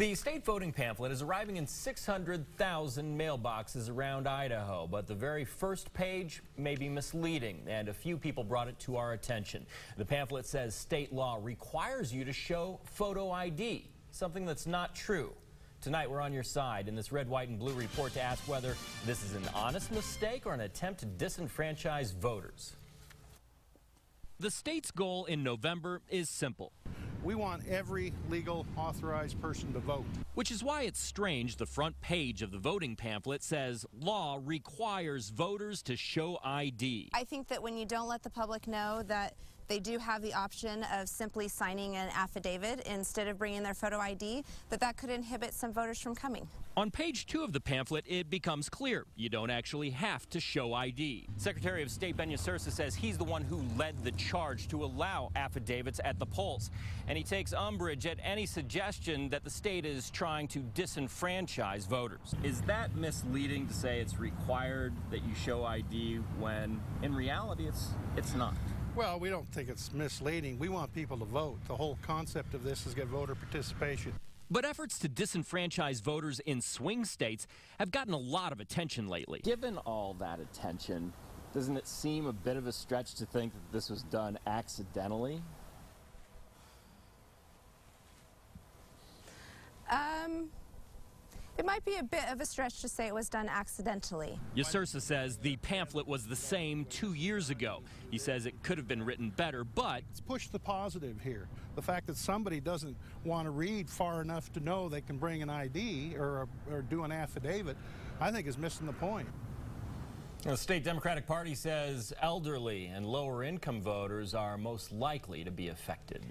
The state voting pamphlet is arriving in 600,000 mailboxes around Idaho, but the very first page may be misleading, and a few people brought it to our attention. The pamphlet says state law requires you to show photo ID, something that's not true. Tonight we're on your side in this red, white, and blue report to ask whether this is an honest mistake or an attempt to disenfranchise voters. The state's goal in November is simple. We want every legal authorized person to vote. Which is why it's strange the front page of the voting pamphlet says law requires voters to show ID. I think that when you don't let the public know that they do have the option of simply signing an affidavit instead of bringing their photo ID, that could inhibit some voters from coming. On page 2 of the pamphlet, it becomes clear you don't actually have to show ID. Secretary of State Ben says he's the one who led the charge to allow affidavits at the polls. And he takes umbrage at any suggestion that the state is trying to disenfranchise voters. Is that misleading to say it's required that you show ID when in reality it's not? Well, we don't think it's misleading. We want people to vote. The whole concept of this is get voter participation. But efforts to disenfranchise voters in swing states have gotten a lot of attention lately. Given all that attention, doesn't it seem a bit of a stretch to think that this was done accidentally? It might be a bit of a stretch to say it was done accidentally. Yasursa says the pamphlet was the same 2 years ago. He says it could have been written better, but let's push the positive here. The fact that somebody doesn't want to read far enough to know they can bring an ID or do an affidavit, I think is missing the point. The state Democratic Party says elderly and lower income voters are most likely to be affected.